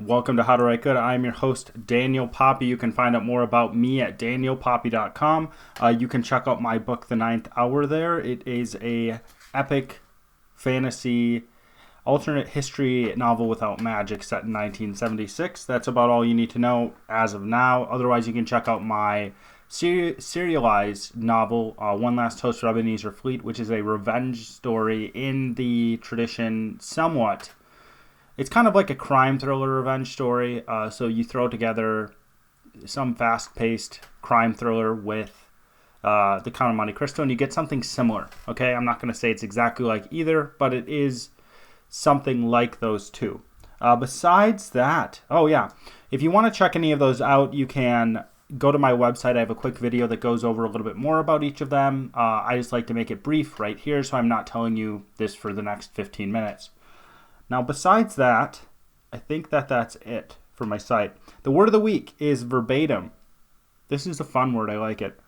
Welcome to How to Write Good. I'm your host, Daniel Poppy. You can find out more about me at danielpoppy.com. You can check out my book, The Ninth Hour, there. It is a epic fantasy alternate history novel without magic set in 1976. That's about all you need to know as of now. Otherwise, you can check out my serialized novel, One Last Toast for Ebenezer Fleet, which is a revenge story in the tradition somewhat. It's kind of like a crime thriller revenge story. So you throw together some fast-paced crime thriller with the Count of Monte Cristo, and you get something similar. Okay, I'm not going to say it's exactly like either, but it is something like those two. Besides that, if you want to check any of those out, you can go to my website. I have a quick video that goes over a little bit more about each of them. I just like to make it brief right here, so I'm not telling you this for the next 15 minutes. Now, besides that, I think that's it for my site. The word of the week is verbatim. This is a fun word. I like it.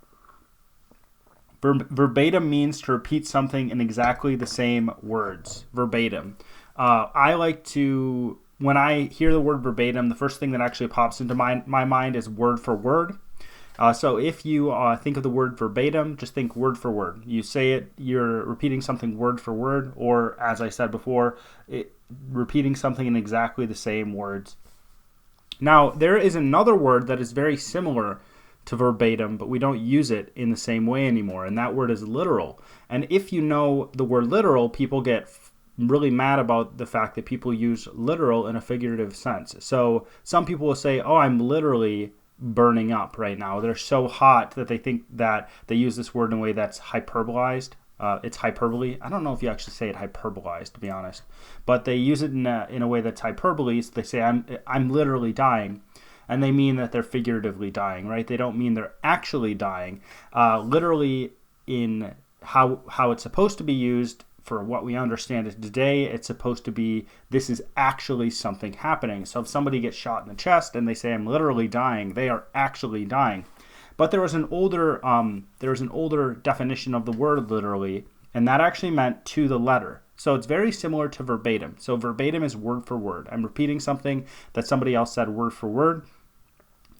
Verbatim means to repeat something in exactly the same words. Verbatim. I like to, when I hear the word verbatim, the first thing that actually pops into my mind is word for word. So if you think of the word verbatim, just think word for word. You say it, you're repeating something word for word, or as I said before, repeating something in exactly the same words. Now, there is another word that is very similar to verbatim, but we don't use it in the same way anymore, and that word is literal. And if you know the word literal, people get really mad about the fact that people use literal in a figurative sense. So some people will say, oh, I'm literally burning up right now. They're so hot that they think that they use this word in a way that's hyperbolized. It's hyperbole. I don't know if you actually say it hyperbolized, to be honest, but they use it in a way that's hyperbole. So they say I'm literally dying, and they mean that they're figuratively dying, right? They don't mean they're actually dying. Literally, in how it's supposed to be used for what we understand is today, it's supposed to be this is actually something happening. So if somebody gets shot in the chest and they say I'm literally dying, they are actually dying. But there was an older definition of the word literally, and that actually meant to the letter. So it's very similar to verbatim. So verbatim is word for word. I'm repeating something that somebody else said word for word.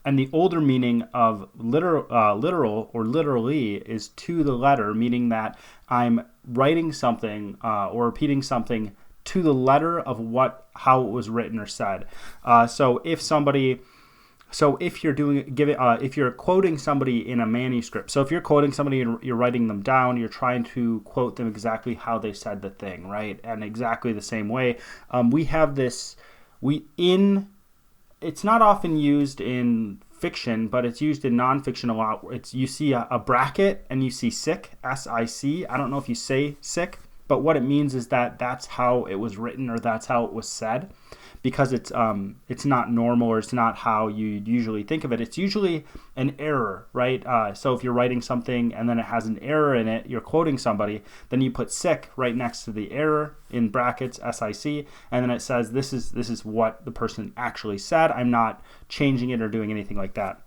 And the older meaning of literal or literally is to the letter, meaning that I'm writing something or repeating something to the letter of how it was written or said. If you're quoting somebody in a manuscript, so if you're quoting somebody and you're writing them down, you're trying to quote them exactly how they said the thing, right? And exactly the same way. We have this. It's not often used in fiction, but it's used in nonfiction a lot. You see a bracket and you see sic, S-I-C. I don't know if you say sic, but what it means is that that's how it was written or that's how it was said, because it's not normal or it's not how you usually think of it. It's usually an error, right? So if you're writing something and then it has an error in it, you're quoting somebody, then you put sic right next to the error in brackets, S-I-C, and then it says this is what the person actually said. I'm not changing it or doing anything like that.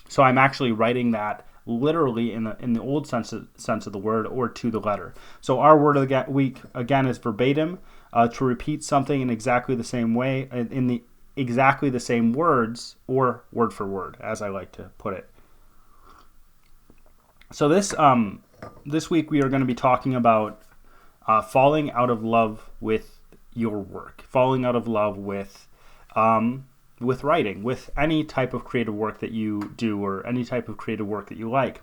So I'm actually writing that literally in the old sense of the word, or to the letter. So our word of the week again is verbatim. To repeat something in exactly the same way, in the exactly the same words, or word for word, as I like to put it. So this week we are going to be talking about falling out of love with your work, falling out of love with writing, with any type of creative work that you do, or any type of creative work that you like.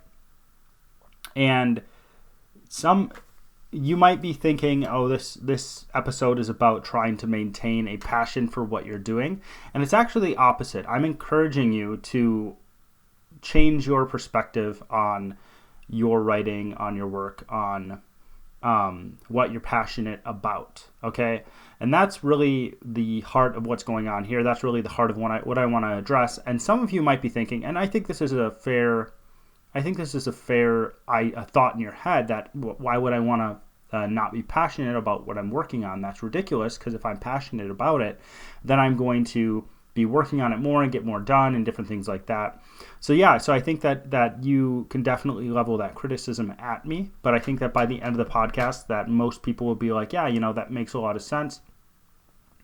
And you might be thinking, oh, this episode is about trying to maintain a passion for what you're doing. And it's actually the opposite. I'm encouraging you to change your perspective on your writing, on your work, on what you're passionate about, okay? And that's really the heart of what's going on here. That's really the heart of what I want to address. And some of you might be thinking, and I think this is a fair thought in your head, that why would I want to not be passionate about what I'm working on? That's ridiculous, because if I'm passionate about it, then I'm going to be working on it more and get more done and different things like that. So I think that you can definitely level that criticism at me, but I think that by the end of the podcast that most people will be like, yeah, that makes a lot of sense.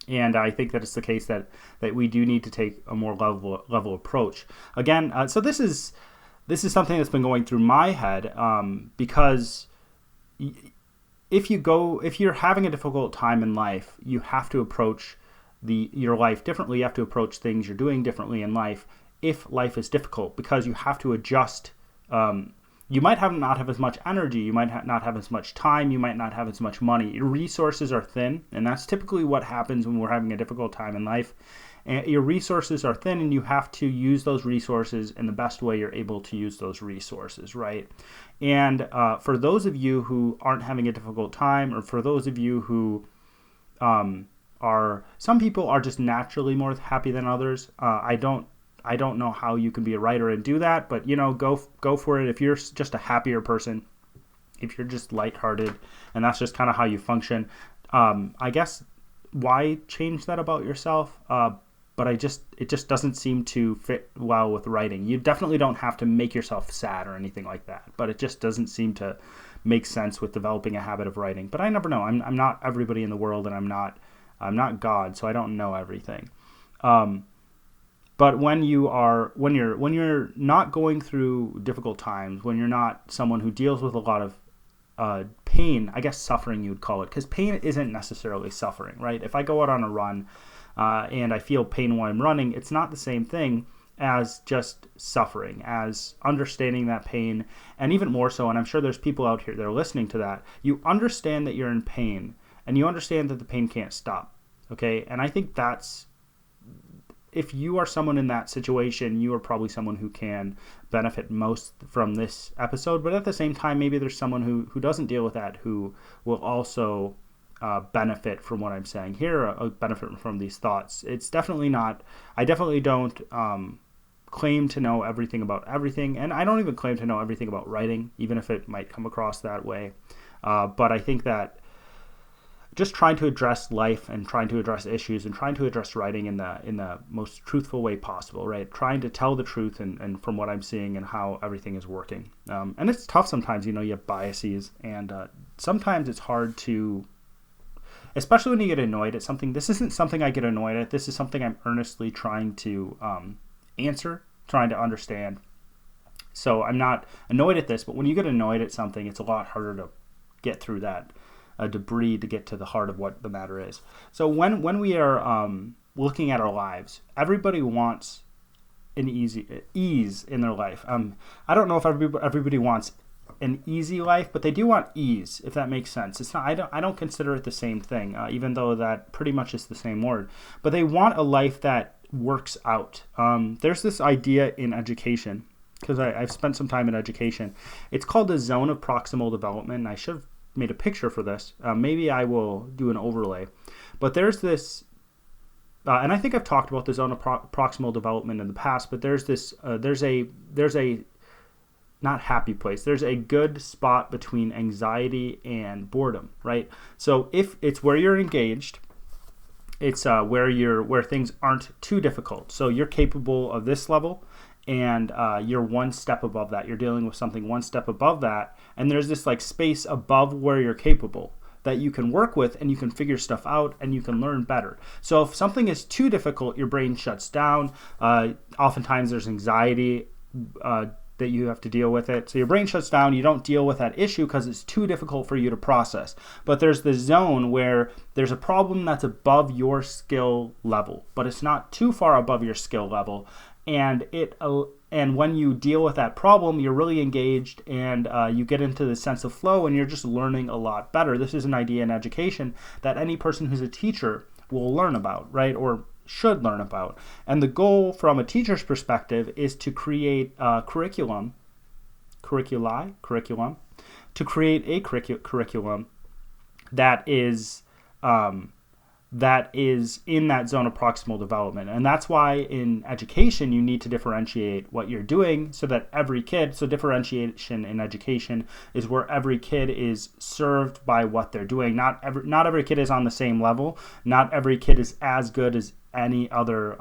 And I think that it's the case that we do need to take a more level approach. Again, so this is something that's been going through my head, because if you're having a difficult time in life, you have to approach your life differently. You have to approach things you're doing differently in life if life is difficult, because you have to adjust. You might not have as much energy, you might not have as much time, you might not have as much money. Your resources are thin, and that's typically what happens when we're having a difficult time in life. And your resources are thin, and you have to use those resources in the best way you're able to use those resources, right? And for those of you who aren't having a difficult time, or for those of you who some people are just naturally more happy than others. I don't know how you can be a writer and do that, but go for it. If you're just a happier person, if you're just lighthearted, and that's just kind of how you function, I guess why change that about yourself? But it just doesn't seem to fit well with writing. You definitely don't have to make yourself sad or anything like that, but it just doesn't seem to make sense with developing a habit of writing. But I never know. I'm not everybody in the world, and I'm not God, so I don't know everything. But when you're not going through difficult times, when you're not someone who deals with a lot of pain, I guess suffering you would call it, because pain isn't necessarily suffering, right? If I go out on a run and I feel pain while I'm running, it's not the same thing as just suffering, as understanding that pain, and even more so, and I'm sure there's people out here that are listening to that, you understand that you're in pain, and you understand that the pain can't stop, okay? And I think if you are someone in that situation, you are probably someone who can benefit most from this episode. But at the same time, maybe there's someone who doesn't deal with that, who will also benefit from what I'm saying here, benefit from these thoughts. It's definitely not, I definitely don't claim to know everything about everything. And I don't even claim to know everything about writing, even if it might come across that way. But I think that just trying to address life and trying to address issues and trying to address writing in the most truthful way possible, right? Trying to tell the truth and from what I'm seeing and how everything is working. And it's tough sometimes, you have biases, and sometimes it's hard to, especially when you get annoyed at something. This isn't something I get annoyed at. This is something I'm earnestly trying to answer, trying to understand. So I'm not annoyed at this, but when you get annoyed at something, it's a lot harder to get through that debris to get to the heart of what the matter is. So when we are looking at our lives, everybody wants an ease in their life. I don't know if everybody wants an easy life, but they do want ease, if that makes sense. It's not. I don't consider it the same thing, even though that pretty much is the same word. But they want a life that works out. There's this idea in education, because I've spent some time in education. It's called the zone of proximal development. And I should have made a picture for this. Maybe I will do an overlay. But there's this, and I think I've talked about the zone of proximal development in the past, but there's a not happy place. There's a good spot between anxiety and boredom, right? So if it's where you're engaged, it's where things aren't too difficult. So you're capable of this level, and you're one step above that. You're dealing with something one step above that, and there's this like space above where you're capable that you can work with, and you can figure stuff out, and you can learn better. So if something is too difficult, your brain shuts down. Oftentimes there's anxiety that you have to deal with it. So your brain shuts down. You don't deal with that issue because it's too difficult for you to process. But there's this zone where there's a problem that's above your skill level, but it's not too far above your skill level. And when you deal with that problem, you're really engaged, and you get into the sense of flow, and you're just learning a lot better. This is an idea in education that any person who's a teacher will learn about, right? Or should learn about. And the goal from a teacher's perspective is to create a curriculum to create a curriculum that is in that zone of proximal development. And that's why in education you need to differentiate what you're doing so that every kid, so differentiation in education is where every kid is served by what they're doing. Not every kid is on the same level. Not every kid is as good as any other,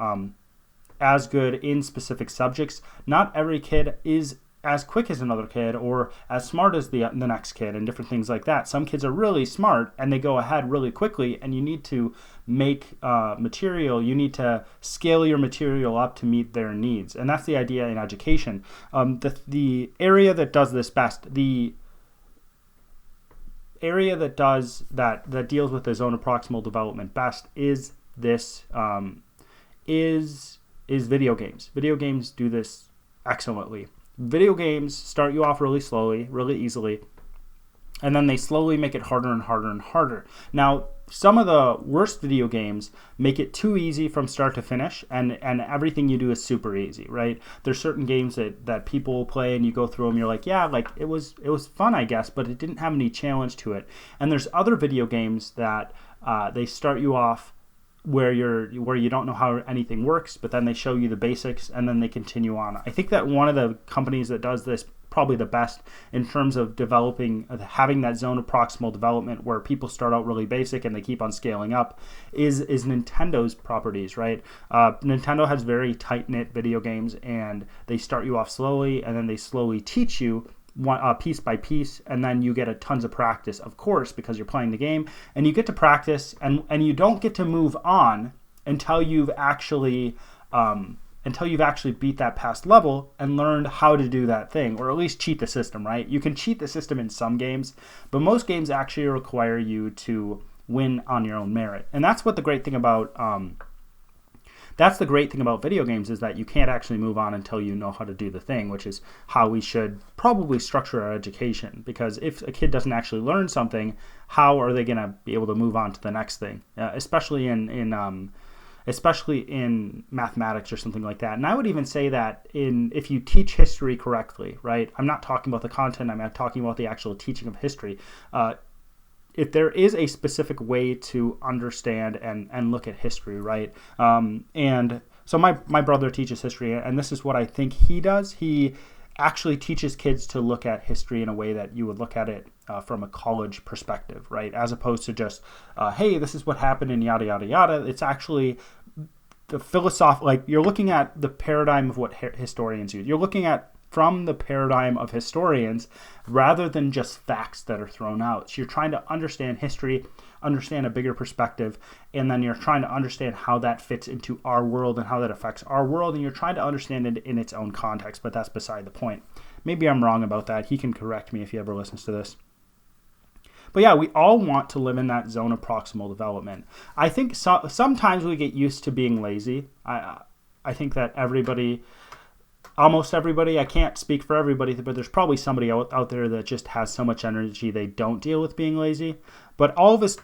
as good in specific subjects. Not every kid is as quick as another kid or as smart as the next kid and different things like that. Some kids are really smart and they go ahead really quickly, and you need to make material. You need to scale your material up to meet their needs. And that's the idea in education. The area that does this best, the area that does that deals with the zone of proximal development best is this is video games. Video games do this excellently. Video games start you off really slowly, really easily, and then they slowly make it harder and harder and harder. Now, some of the worst video games make it too easy from start to finish, and everything you do is super easy, right? There's certain games that people will play, and you go through them, you're like, yeah, like it was fun, I guess, but it didn't have any challenge to it. And there's other video games that they start you off where you don't know how anything works, but then they show you the basics and then they continue on. I think that one of the companies that does this probably the best in terms of having that zone of proximal development where people start out really basic and they keep on scaling up is Nintendo's properties, right? Nintendo has very tight-knit video games, and they start you off slowly and then they slowly teach you piece by piece, and then you get a tons of practice, of course, because you're playing the game, and you get to practice, and you don't get to move on until you've actually beat that past level and learned how to do that thing, or at least cheat the system, right? You can cheat the system in some games, but most games actually require you to win on your own merit. And that's what the great thing about video games is, that you can't actually move on until you know how to do the thing, which is how we should probably structure our education. Because if a kid doesn't actually learn something, how are they going to be able to move on to the next thing? Especially in mathematics or something like that. And I would even say that if you teach history correctly, right? I'm not talking about the content, I'm not talking about the actual teaching of history. If there is a specific way to understand and look at history, right? And so my brother teaches history, and this is what I think he does. He actually teaches kids to look at history in a way that you would look at it from a college perspective, right? As opposed to just, hey, this is what happened in yada, yada, yada. It's actually the philosophical, like you're looking at the paradigm of what historians use. You're looking at from the paradigm of historians rather than just facts that are thrown out. So you're trying to understand history, understand a bigger perspective, and then you're trying to understand how that fits into our world and how that affects our world, and you're trying to understand it in its own context, but that's beside the point. Maybe I'm wrong about that. He can correct me if he ever listens to this. But yeah, we all want to live in that zone of proximal development. I think sometimes we get used to being lazy. I think that almost everybody, I can't speak for everybody, but there's probably somebody out there that just has so much energy they don't deal with being lazy. But all of us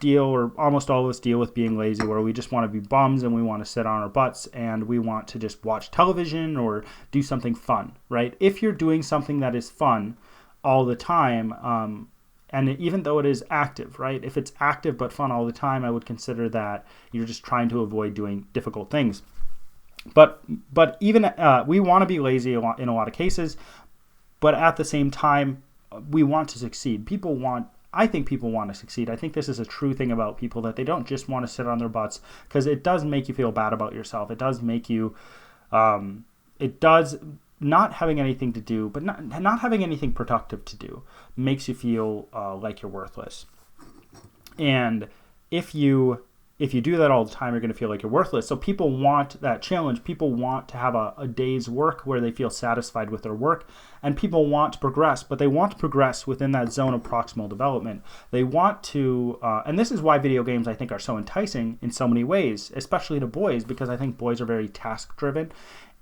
almost all of us deal with being lazy, where we just want to be bums and we want to sit on our butts and we want to just watch television or do something fun, right? If you're doing something that is fun all the time, and even though it is active, right? If it's active but fun all the time, I would consider that you're just trying to avoid doing difficult things. But even we want to be lazy in a lot of cases, but at the same time, we want to succeed. I think people want to succeed. I think this is a true thing about people, that they don't just want to sit on their butts, because it does make you feel bad about yourself. It does make you, not having anything to do, but not having anything productive to do, makes you feel like you're worthless. And if you do that all the time, you're going to feel like you're worthless. So people want that challenge. People want to have a day's work where they feel satisfied with their work. And people want to progress, but they want to progress within that zone of proximal development. They want to, and this is why video games, I think, are so enticing in so many ways, especially to boys, because I think boys are very task-driven,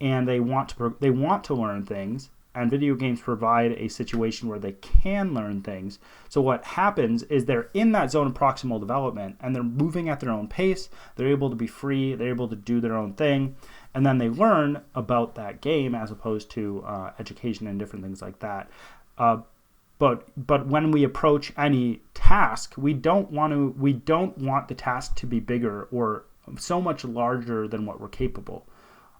and they want to learn things. And video games provide a situation where they can learn things. So what happens is they're in that zone of proximal development, and they're moving at their own pace. They're able to be free. They're able to do their own thing. And then they learn about that game as opposed to education and different things like that. But when we approach any task, we don't want the task to be bigger or so much larger than what we're capable.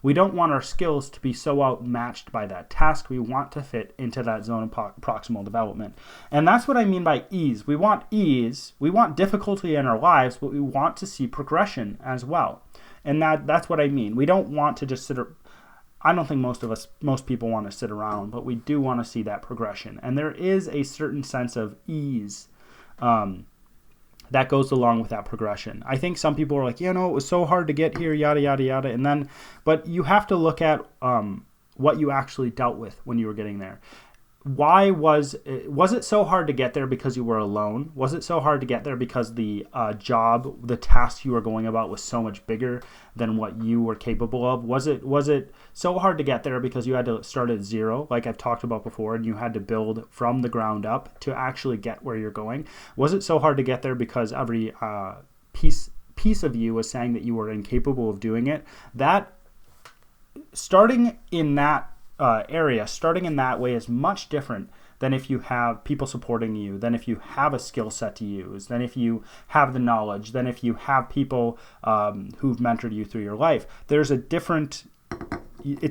We don't want our skills to be so outmatched by that task. We want to fit into that zone of proximal development. And that's what I mean by ease. We want ease. We want difficulty in our lives, but we want to see progression as well. And that's what I mean. We don't want to just I don't think most people want to sit around, but we do want to see that progression. And there is a certain sense of ease that goes along with that progression. I think some people are like, it was so hard to get here, yada, yada, yada. But you have to look at what you actually dealt with when you were getting there. Why was it so hard to get there because you were alone? Was it so hard to get there because the the task you were going about was so much bigger than what you were capable of? Was it so hard to get there because you had to start at zero, like I've talked about before, and you had to build from the ground up to actually get where you're going? Was it so hard to get there because every piece of you was saying that you were incapable of doing it? That starting in that starting in that way is much different than if you have people supporting you, than if you have a skill set to use, than if you have the knowledge, than if you have people who've mentored you through your life. It's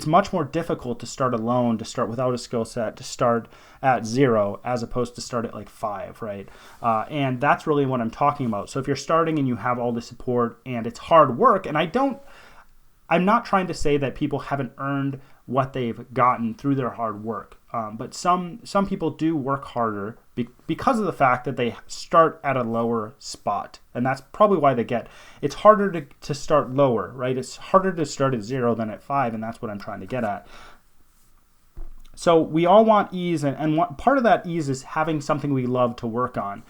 much more difficult to start alone, to start without a skill set, to start at zero, as opposed to start at like 5, right? And that's really what I'm talking about. So if you're starting and you have all the support and it's hard work, and I'm not trying to say that people haven't earned what they've gotten through their hard work. But some people do work harder because of the fact that they start at a lower spot. And that's probably why it's harder to start lower, right? It's harder to start at 0 than at 5, and that's what I'm trying to get at. So we all want ease, and part of that ease is having something we love to work on.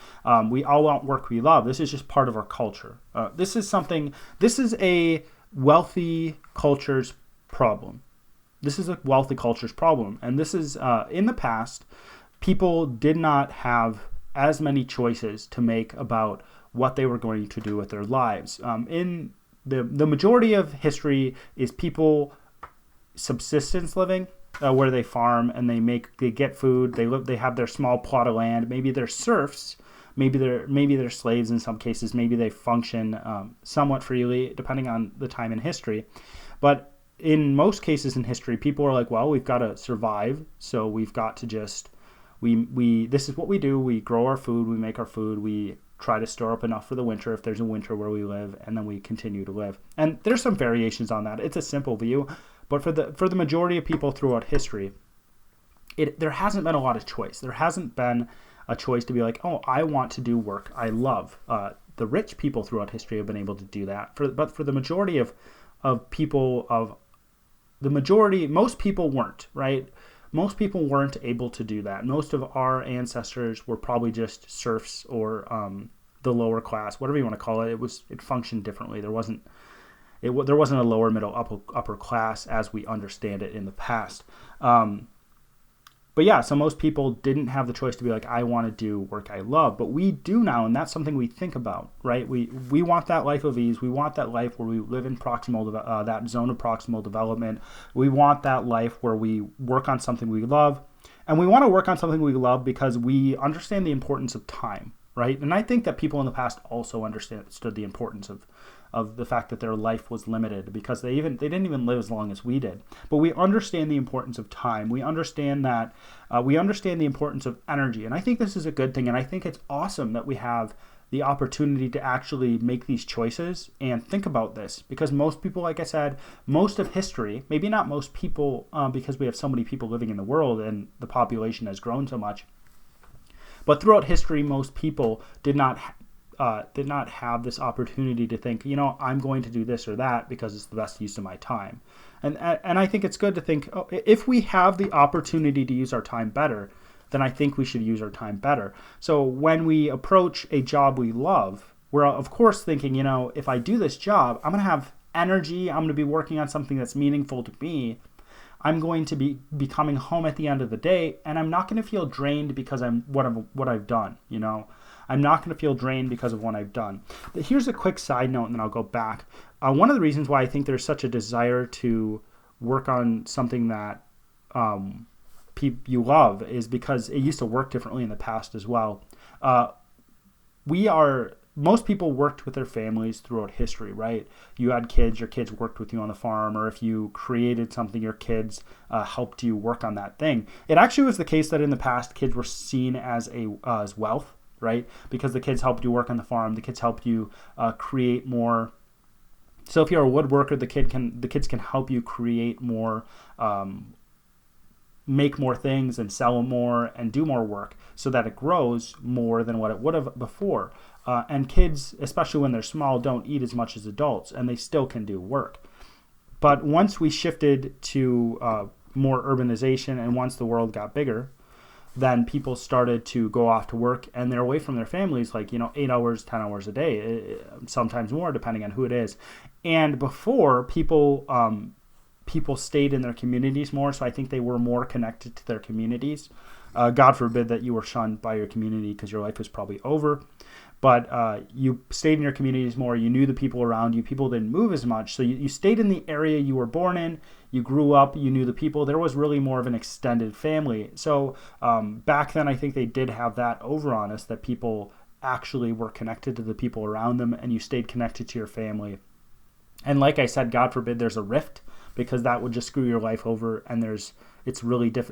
We all want work we love. This is just part of our culture. This is a wealthy culture's problem. This is a wealthy culture's problem. And this is, in the past, people did not have as many choices to make about what they were going to do with their lives. In the majority of history is people subsistence living, where they farm and they get food, they have their small plot of land, maybe they're serfs, maybe they're slaves in some cases, maybe they function somewhat freely depending on the time in history. But in most cases in history, people are like, well, we've got to survive, so we've got to just this is what we do. We grow our food, we make our food, we try to store up enough for the winter if there's a winter where we live, and then we continue to live. And there's some variations on that. It's a simple view, but for the majority of people throughout history, there hasn't been a lot of choice. There hasn't been a choice to be like, oh, I want to do work I love. The rich people throughout history have been able to do that. But for the majority of people, most people weren't, right? Most people weren't able to do that. Most of our ancestors were probably just serfs or the lower class, whatever you want to call it. It functioned differently. There wasn't a lower, middle, upper class as we understand it in the past. But yeah, so most people didn't have the choice to be like, I want to do work I love, but we do now, and that's something we think about, right? We want that life of ease. We want that life where we live in that zone of proximal development. We want that life where we work on something we love, and we want to work on something we love because we understand the importance of time, right? And I think that people in the past also understood the importance of the fact that their life was limited because they didn't even live as long as we did. But we understand the importance of time. We understand that we understand the importance of energy. And I think this is a good thing. And I think it's awesome that we have the opportunity to actually make these choices and think about this, because most people, like I said, most of history, maybe not most people, because we have so many people living in the world and the population has grown so much, but throughout history, most people did not have this opportunity to think, I'm going to do this or that because it's the best use of my time. And I think it's good to think, if we have the opportunity to use our time better, then I think we should use our time better. So when we approach a job we love, we're of course thinking, if I do this job, I'm going to have energy, I'm going to be working on something that's meaningful to me. I'm going to be coming home at the end of the day, and I'm not going to feel drained because what I've done, I'm not going to feel drained because of what I've done. But here's a quick side note, and then I'll go back. One of the reasons why I think there's such a desire to work on something that you love is because it used to work differently in the past as well. Most people worked with their families throughout history, right? You had kids, your kids worked with you on the farm, or if you created something, your kids helped you work on that thing. It actually was the case that in the past, kids were seen as wealth, right? Because the kids helped you work on the farm, the kids helped you create more So if you're a woodworker, the kids can help you create more, make more things and sell more and do more work so that it grows more than what it would have before. And kids, especially when they're small, don't eat as much as adults, and they still can do work. But once we shifted to more urbanization, and once the world got bigger, then people started to go off to work, and they're away from their families, like, 8 hours, 10 hours a day, sometimes more, depending on who it is. And before, people stayed in their communities more, so I think they were more connected to their communities. God forbid that you were shunned by your community because your life was probably over. But you stayed in your communities more. You knew the people around you. People didn't move as much. So you stayed in the area you were born in. You grew up. You knew the people. There was really more of an extended family. So back then, I think they did have that over on us, that people actually were connected to the people around them, and you stayed connected to your family. And like I said, God forbid there's a rift, because that would just screw your life over, and it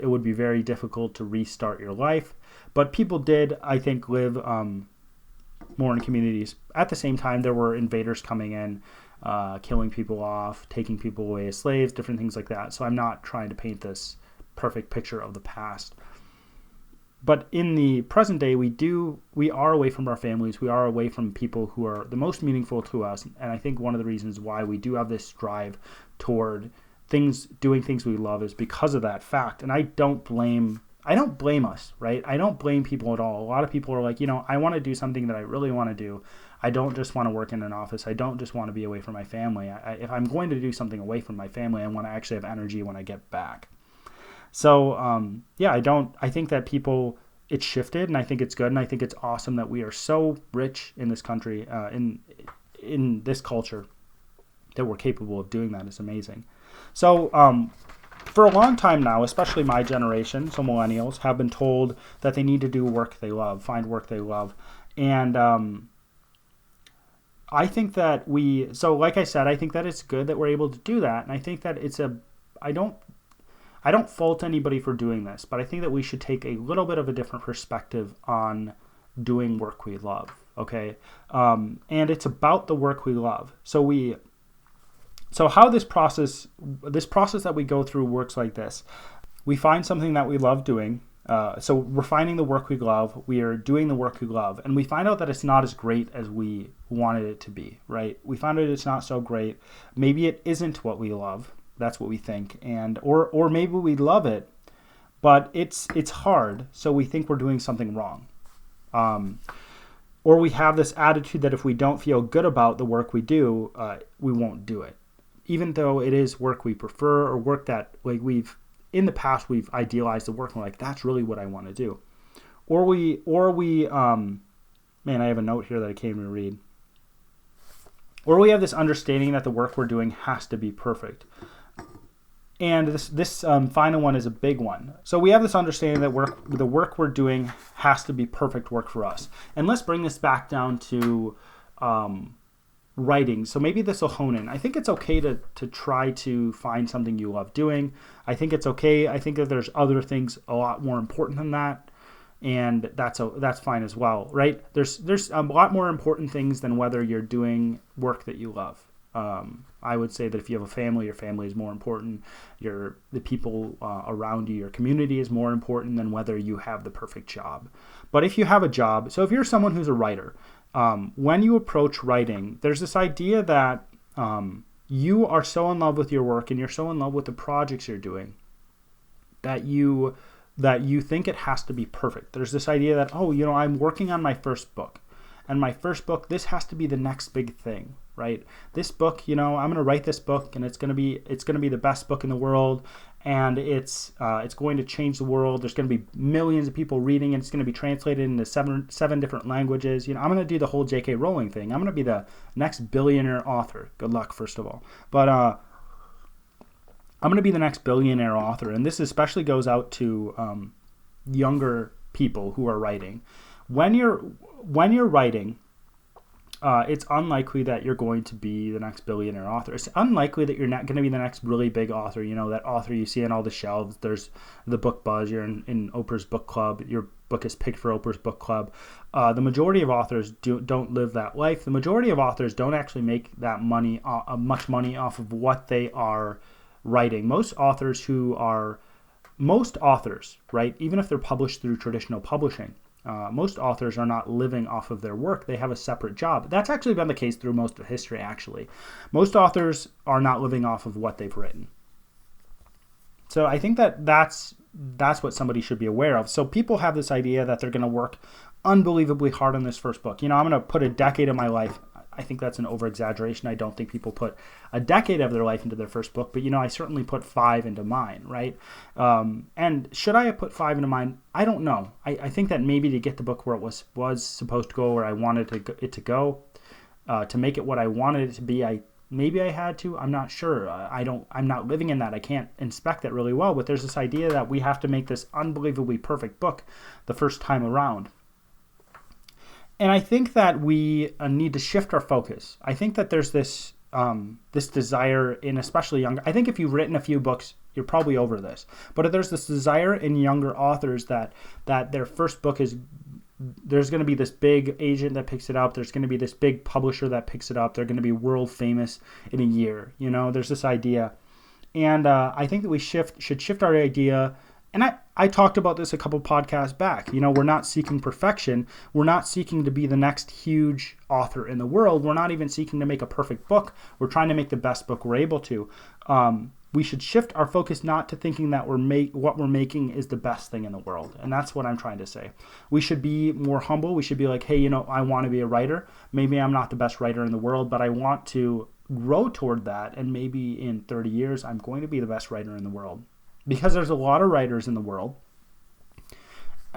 would be very difficult to restart your life. But people did, I think, live more in communities. At the same time, there were invaders coming in, killing people off, taking people away as slaves, different things like that. So I'm not trying to paint this perfect picture of the past. But in the present day, we are away from our families. We are away from people who are the most meaningful to us. And I think one of the reasons why we do have this drive toward doing things we love is because of that fact. And I don't blame us, right? I don't blame people at all. A lot of people are like, I want to do something that I really want to do. I don't just want to work in an office. I don't just want to be away from my family. If I'm going to do something away from my family, I want to actually have energy when I get back. So, I think that it's shifted, and I think it's good, and I think it's awesome that we are so rich in this country, in this culture, that we're capable of doing that. Is amazing. So, for a long time now, especially my generation, so millennials, have been told that they need to do work they love, find work they love. And I think that like I said, I think that it's good that we're able to do that. And I think that I don't fault anybody for doing this, but I think that we should take a little bit of a different perspective on doing work we love, okay? And it's about the work we love. So how this process that we go through works like this. We find something that we love doing. So we're finding the work we love. We are doing the work we love. And we find out that it's not as great as we wanted it to be, right? We find out it's not so great. Maybe it isn't what we love. That's what we think. Or maybe we love it, but it's hard. So we think we're doing something wrong. Or we have this attitude that if we don't feel good about the work we do, we won't do it. Even though it is work we prefer, or work that in the past we've idealized the work, and we're like, that's really what I want to do. Or we man, I have a note here that I can't even read. Or we have this understanding that the work we're doing has to be perfect. And this final one is a big one. So we have this understanding that the work we're doing has to be perfect work for us. And let's bring this back down to writing. So maybe this will hone in. I think it's okay to try to find something you love doing. I think it's okay. I think that there's other things a lot more important than that, and that's fine as well, right? There's a lot more important things than whether you're doing work that you love. I would say that if you have a family, your family is more important. The people around you, your community is more important than whether you have the perfect job. But if you have a job, so if you're someone who's a writer, when you approach writing, there's this idea that you are so in love with your work and you're so in love with the projects you're doing that you think it has to be perfect. There's this idea that, I'm working on my first book. And my first book, this has to be the next big thing, right? This book, I'm going to write this book, and it's going to be the best book in the world, and it's going to change the world. There's going to be millions of people reading it. It's going to be translated into seven different languages. I'm going to do the whole J.K. Rowling thing. I'm going to be the next billionaire author. Good luck, first of all. But I'm going to be the next billionaire author, and this especially goes out to younger people who are writing. When you're writing, it's unlikely that you're going to be the next billionaire author. It's unlikely that you're not going to be the next really big author. That author you see on all the shelves. There's the book buzz. You're in Oprah's book club. You're book is picked for Oprah's book club. The majority of authors don't live that life. The majority of authors don't actually make that money, much money off of what they are writing. Most authors, right, even if they're published through traditional publishing, most authors are not living off of their work. They have a separate job. That's actually been the case through most of history, actually. Most authors are not living off of what they've written. So I think that's what somebody should be aware of. So people have this idea that they're going to work unbelievably hard on this first book. I'm going to put a decade of my life. I think that's an over-exaggeration. I don't think people put a decade of their life into their first book, but I certainly put 5 into mine, right? And should I have put 5 into mine? I don't know. I think that maybe to get the book where it was supposed to go, where I wanted it to go, to make it what I wanted it to be, maybe I had to. I'm not sure. I'm not living in that. I can't inspect that really well, but there's this idea that we have to make this unbelievably perfect book the first time around. And I think that we need to shift our focus. I think that there's this desire in especially younger. I think if you've written a few books, you're probably over this. But if there's this desire in younger authors that their first book there's going to be this big agent that picks it up. There's going to be this big publisher that picks it up. They're going to be world famous in a year. There's this idea. And I think that we should shift our idea. And I talked about this a couple podcasts back. We're not seeking perfection. We're not seeking to be the next huge author in the world. We're not even seeking to make a perfect book. We're trying to make the best book we're able to. We should shift our focus not to thinking that what we're making is the best thing in the world. And that's what I'm trying to say. We should be more humble. We should be like, hey, I want to be a writer. Maybe I'm not the best writer in the world, but I want to grow toward that. And maybe in 30 years, I'm going to be the best writer in the world. Because there's a lot of writers in the world.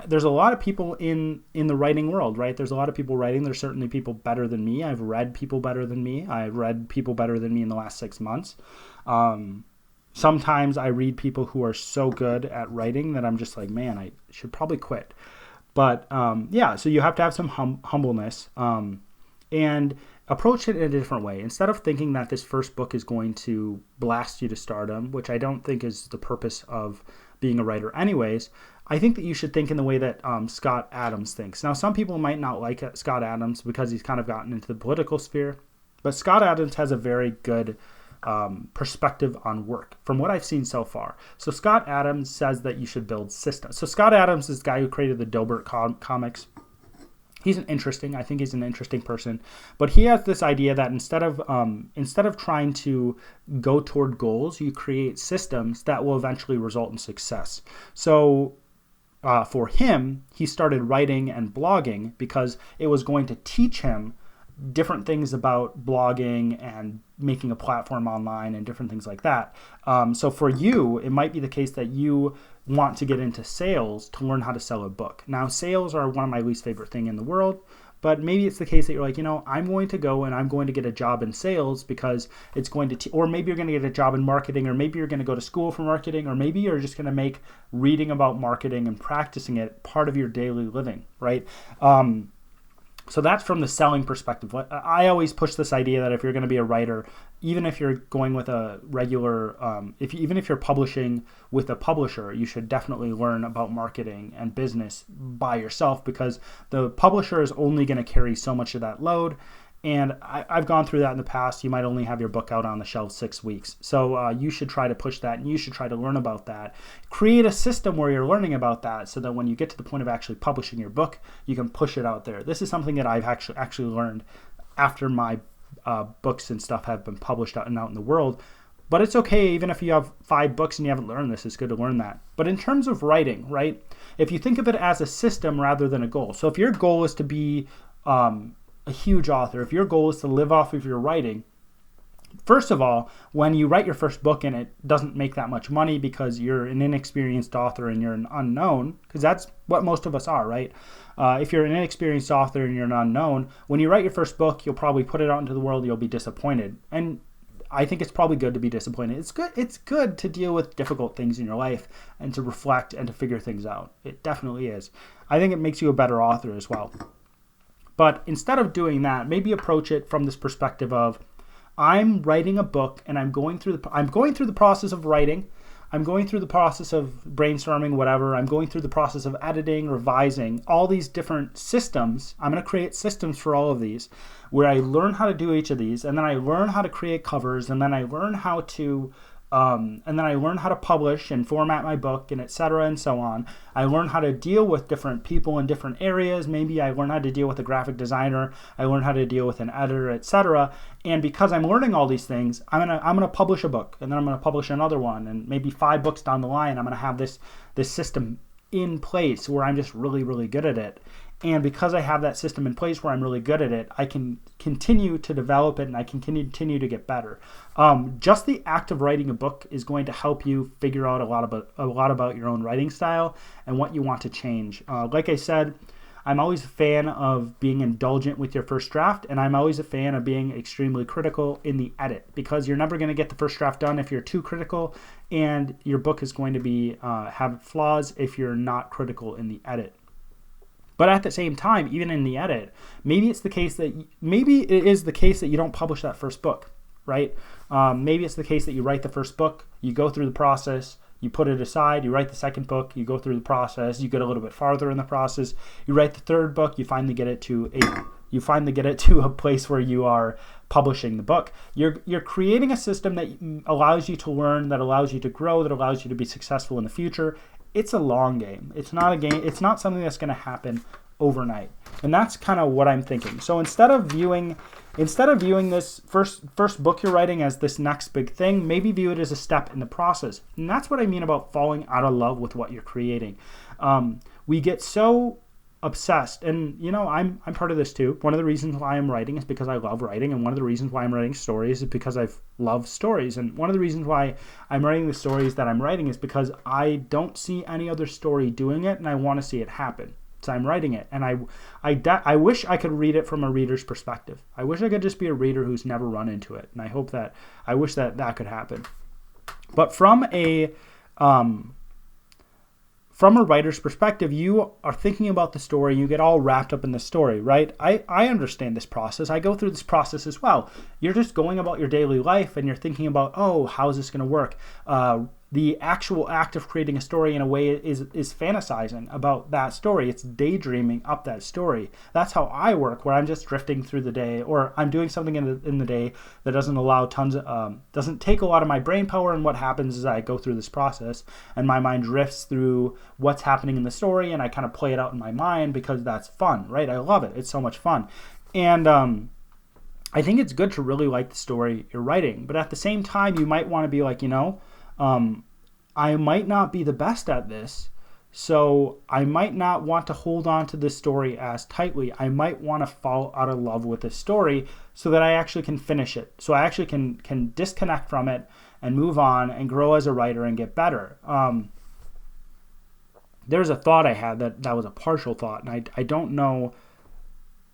There's a lot of people in the writing world, right? There's a lot of people writing. There's certainly people better than me. I've read people better than me. I've read people better than me in the last 6 months. Sometimes I read people who are so good at writing that I'm just like, man, I should probably quit. But so you have to have some humbleness and approach it in a different way. Instead of thinking that this first book is going to blast you to stardom, which I don't think is the purpose of being a writer anyways, I think that you should think in the way that Scott Adams thinks. Now, some people might not like Scott Adams because he's kind of gotten into the political sphere, but Scott Adams has a very good perspective on work from what I've seen so far. So Scott Adams says that you should build systems. So Scott Adams is the guy who created the Dilbert comics. I think he's an interesting person, but he has this idea that instead of trying to go toward goals, you create systems that will eventually result in success. So for him, he started writing and blogging because it was going to teach him different things about blogging and making a platform online and different things like that. So for you, it might be the case that you want to get into sales to learn how to sell a book. Now, sales are one of my least favorite thing in the world, but maybe it's the case that you're like, I'm going to go and I'm going to get a job in sales because it's going to, or maybe you're going to get a job in marketing, or maybe you're going to go to school for marketing, or maybe you're just going to make reading about marketing and practicing it part of your daily living, right? So that's from the selling perspective. I always push this idea that if you're going to be a writer, even if you're going with a regular, even if you're publishing with a publisher, you should definitely learn about marketing and business by yourself, because the publisher is only going to carry so much of that load. And I've gone through that in the past. You might only have your book out on the shelf 6 weeks. So you should try to push that, and you should try to learn about that. Create a system where you're learning about that so that when you get to the point of actually publishing your book, you can push it out there. This is something that I've actually learned after my books and stuff have been published out in the world. But it's okay, even if you have 5 books and you haven't learned this, it's good to learn that. But in terms of writing, right, if you think of it as a system rather than a goal. So if your goal is to be a huge author, if your goal is to live off of your writing, first of all, when you write your first book and it doesn't make that much money because you're an inexperienced author and you're an unknown, because that's what most of us are, right? If you're an inexperienced author and you're an unknown, when you write your first book, you'll probably put it out into the world, you'll be disappointed. And I think it's probably good to be disappointed. It's good to deal with difficult things in your life and to reflect and to figure things out. It definitely is. I think it makes you a better author as well. But instead of doing that, maybe approach it from this perspective of, I'm writing a book and I'm going through the process of writing. I'm going through the process of brainstorming, whatever. I'm going through the process of editing, revising, all these different systems. I'm going to create systems for all of these where I learn how to do each of these, and then I learn how to create covers, and then I learn how to publish and format my book, and etc. and so on. I learn how to deal with different people in different areas. Maybe I learn how to deal with a graphic designer. I learn how to deal with an editor, etc. And because I'm learning all these things, I'm gonna publish a book, and then I'm gonna publish another one, and maybe 5 books down the line, I'm gonna have this system in place where I'm just really, really good at it. And because I have that system in place where I'm really good at it, I can continue to develop it, and I can continue to get better. Just the act of writing a book is going to help you figure out a lot about your own writing style and what you want to change. Like I said, I'm always a fan of being indulgent with your first draft, and I'm always a fan of being extremely critical in the edit, because you're never going to get the first draft done if you're too critical, and your book is going to be have flaws if you're not critical in the edit. But at the same time, even in the edit, maybe it is the case that you don't publish that first book, right? Maybe it's the case that you write the first book, you go through the process, you put it aside, you write the second book, you go through the process, you get a little bit farther in the process, you write the third book, you finally get it to a place where you are publishing the book. You're creating a system that allows you to learn, that allows you to grow, that allows you to be successful in the future. It's a long game. It's not a game. It's not something that's going to happen overnight. And that's kind of what I'm thinking. So instead of viewing this first book you're writing as this next big thing, maybe view it as a step in the process. And that's what I mean about falling out of love with what you're creating. We get so obsessed, and I'm part of this too. One of the reasons why I'm writing is because I love writing, and one of the reasons why I'm writing stories is because I love stories, and one of the reasons why I'm writing the stories that I'm writing is because I don't see any other story doing it, and I want to see it happen. So I'm writing it, and I wish I could read it from a reader's perspective. I wish I could just be a reader who's never run into it, and I wish that could happen. But from a writer's perspective, you are thinking about the story, you get all wrapped up in the story, right? I understand this process. I go through this process as well. You're just going about your daily life, and you're thinking about, how is this going to work? The actual act of creating a story in a way is fantasizing about that story. It's daydreaming up that story. That's how I work, where I'm just drifting through the day, or I'm doing something in the day that doesn't allow doesn't take a lot of my brain power. And what happens is I go through this process, and my mind drifts through what's happening in the story, and I kind of play it out in my mind because that's fun, right? I love it. It's so much fun. And I think it's good to really like the story you're writing, but at the same time, you might want to be like, I might not be the best at this, so I might not want to hold on to this story as tightly. I might want to fall out of love with this story so that I actually can finish it. So I actually can disconnect from it and move on and grow as a writer and get better. There's a thought I had that was a partial thought, and I don't know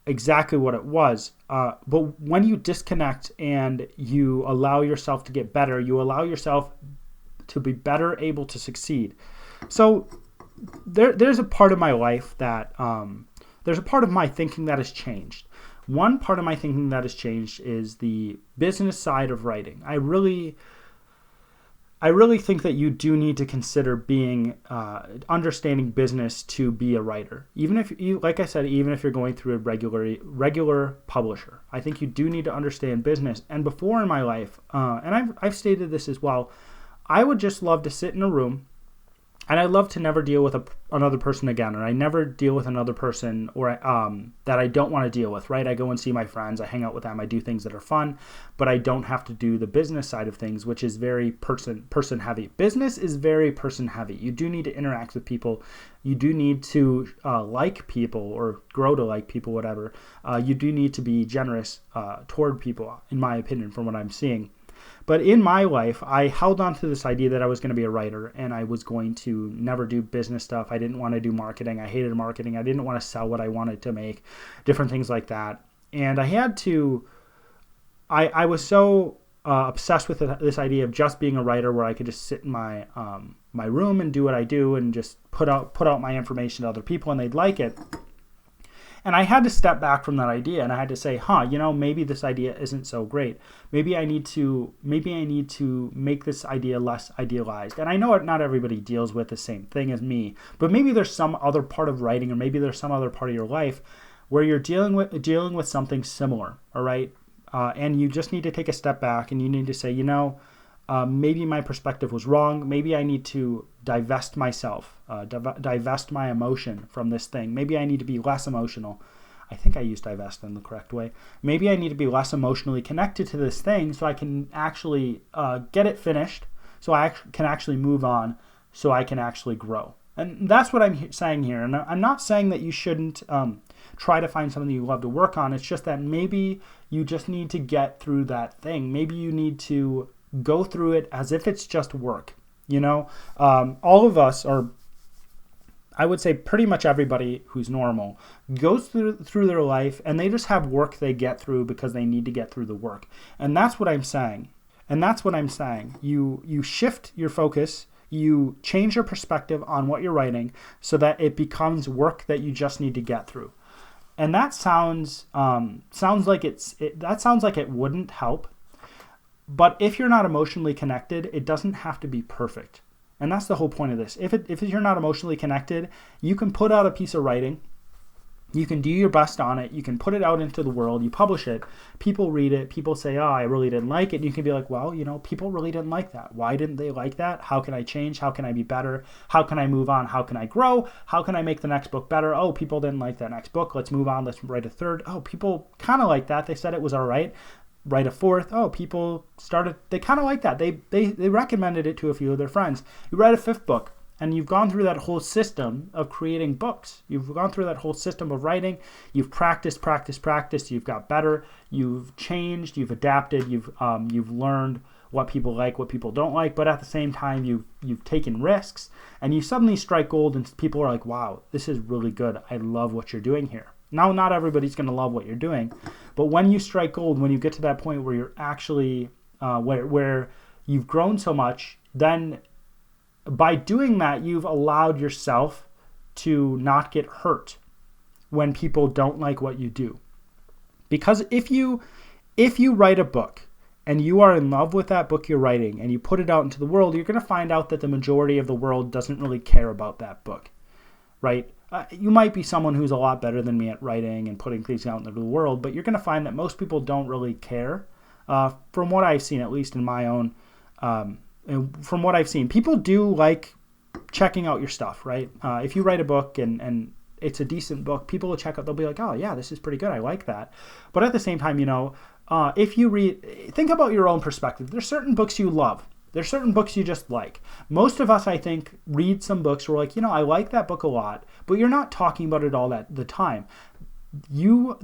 exactly what it was, but when you disconnect and you allow yourself to get better, you allow yourself to be better able to succeed. So there's a part of my life that there's a part of my thinking that has changed. One part of my thinking that has changed is the business side of writing. I really think that you do need to consider being understanding business to be a writer. Even if you, like I said, even if you're going through a regular publisher, I think you do need to understand business. And before in my life, and I've stated this as well, I would just love to sit in a room, and I love to never deal with another person again, or I never deal with another person or that I don't want to deal with, right? I go and see my friends, I hang out with them, I do things that are fun, but I don't have to do the business side of things, which is very person heavy. Business is very person heavy. You do need to interact with people. You do need to like people or grow to like people, whatever. You do need to be generous toward people, in my opinion, from what I'm seeing. But in my life, I held on to this idea that I was going to be a writer, and I was going to never do business stuff. I didn't want to do marketing. I hated marketing. I didn't want to sell what I wanted to make, different things like that. And I had to, I was so obsessed with this idea of just being a writer, where I could just sit in my my room and do what I do and just put out my information to other people, and they'd like it. And I had to step back from that idea, and I had to say, maybe this idea isn't so great. Maybe I need to make this idea less idealized. And I know not everybody deals with the same thing as me, but maybe there's some other part of writing, or maybe there's some other part of your life where you're dealing with something similar, all right? And you just need to take a step back, and you need to say, maybe my perspective was wrong. Maybe I need to divest myself, divest my emotion from this thing. Maybe I need to be less emotional. I think I used divest in the correct way. Maybe I need to be less emotionally connected to this thing so I can actually get it finished, so I can actually move on, so I can actually grow. And that's what I'm saying here. And I'm not saying that you shouldn't try to find something you love to work on. It's just that maybe you just need to get through that thing. Maybe you need to go through it as if it's just work. All of us, or I would say pretty much everybody who's normal, goes through their life and they just have work they get through because they need to get through the work. And that's what I'm saying. You shift your focus, you change your perspective on what you're writing so that it becomes work that you just need to get through. And that sounds like it wouldn't help. But if you're not emotionally connected, it doesn't have to be perfect. And that's the whole point of this. If you're not emotionally connected, you can put out a piece of writing. You can do your best on it. You can put it out into the world. You publish it. People read it. People say, I really didn't like it. And you can be like, well, people really didn't like that. Why didn't they like that? How can I change? How can I be better? How can I move on? How can I grow? How can I make the next book better? Oh, people didn't like that next book. Let's move on. Let's write a third. Oh, people kind of like that. They said it was all right. Write a fourth. Oh, people they kind of like that. They recommended it to a few of their friends. You write a fifth book, and you've gone through that whole system of creating books. You've gone through that whole system of writing. You've practiced. You've got better. You've changed. You've adapted. You've learned what people like, what people don't like. But at the same time, you've taken risks, and you suddenly strike gold, and people are like, wow, this is really good. I love what you're doing here. Now, not everybody's going to love what you're doing, but when you strike gold, when you get to that point where you're actually, where you've grown so much, then by doing that, you've allowed yourself to not get hurt when people don't like what you do. Because if you write a book and you are in love with that book you're writing and you put it out into the world, you're going to find out that the majority of the world doesn't really care about that book, right? You might be someone who's a lot better than me at writing and putting things out into the world, but you're going to find that most people don't really care. From what I've seen, at least in my own, from what I've seen, people do like checking out your stuff, right? If you write a book and it's a decent book, people will check out, they'll be like, oh yeah, this is pretty good. I like that. But at the same time, if you think about your own perspective. There's certain books you love. There's certain books you just like. Most of us, I think, read some books where we're like, I like that book a lot, but you're not talking about it all the time. You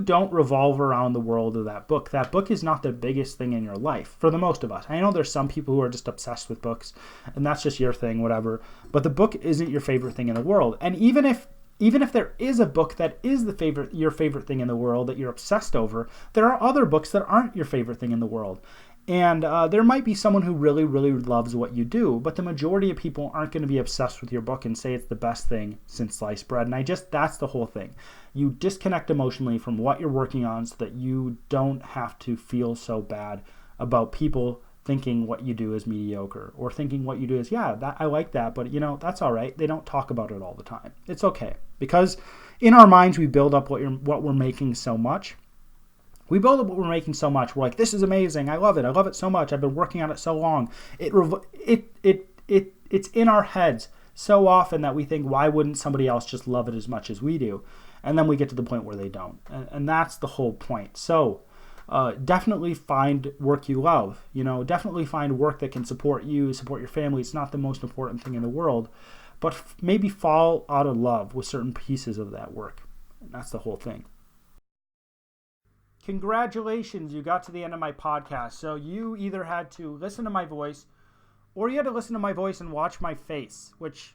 don't revolve around the world of that book. That book is not the biggest thing in your life for the most of us. I know there's some people who are just obsessed with books, and that's just your thing, whatever. But the book isn't your favorite thing in the world. And even if there is a book that is your favorite thing in the world that you're obsessed over, there are other books that aren't your favorite thing in the world. And there might be someone who really, really loves what you do, but the majority of people aren't going to be obsessed with your book and say it's the best thing since sliced bread. And that's the whole thing. You disconnect emotionally from what you're working on so that you don't have to feel so bad about people thinking what you do is mediocre, or thinking what you do is, I like that, but that's all right. They don't talk about it all the time. It's okay, because in our minds we build up what we're making so much. We're like, this is amazing. I love it. I love it so much. I've been working on it so long. It's in our heads so often that we think, why wouldn't somebody else just love it as much as we do? And then we get to the point where they don't. And that's the whole point. So definitely find work you love. Definitely find work that can support you, support your family. It's not the most important thing in the world, but maybe fall out of love with certain pieces of that work. And that's the whole thing. Congratulations, you got to the end of my podcast. So you either had to listen to my voice, or you had to listen to my voice and watch my face, which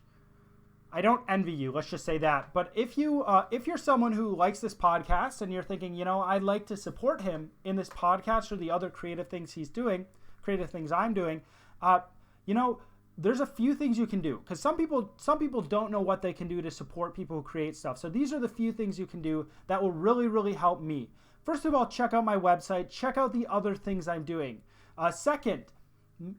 I don't envy you. Let's just say that. But if you're someone who likes this podcast and you're thinking, I'd like to support him in this podcast or the other creative things I'm doing, there's a few things you can do, because some people don't know what they can do to support people who create stuff. So these are the few things you can do that will really, really help me. First of all, check out my website. Check out the other things I'm doing. Second,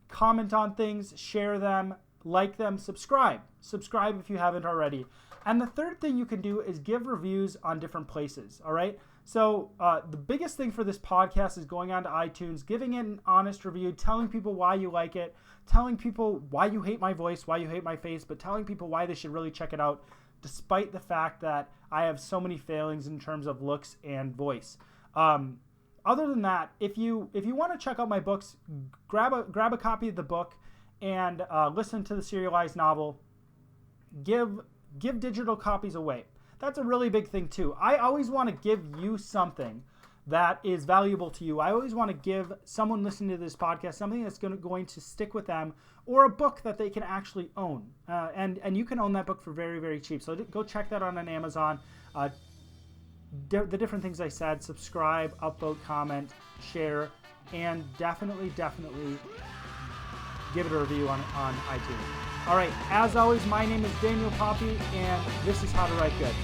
comment on things, share them, like them, subscribe. Subscribe if you haven't already. And the third thing you can do is give reviews on different places, all right? So the biggest thing for this podcast is going on to iTunes, giving it an honest review, telling people why you like it, telling people why you hate my voice, why you hate my face, but telling people why they should really check it out, despite the fact that I have so many failings in terms of looks and voice. Other than that, if you want to check out my books, grab a copy of the book and listen to the serialized novel. Give digital copies away. That's a really big thing too. I always want to give you something that is valuable to you. I always want to give someone listening to this podcast something that's going to stick with them, or a book that they can actually own. And you can own that book for very, very cheap. So go check that out on Amazon. The different things I said: subscribe, upvote, comment, share, and definitely give it a review on iTunes. All right, as always, my name is Daniel Poppy, and this is How to Write Good.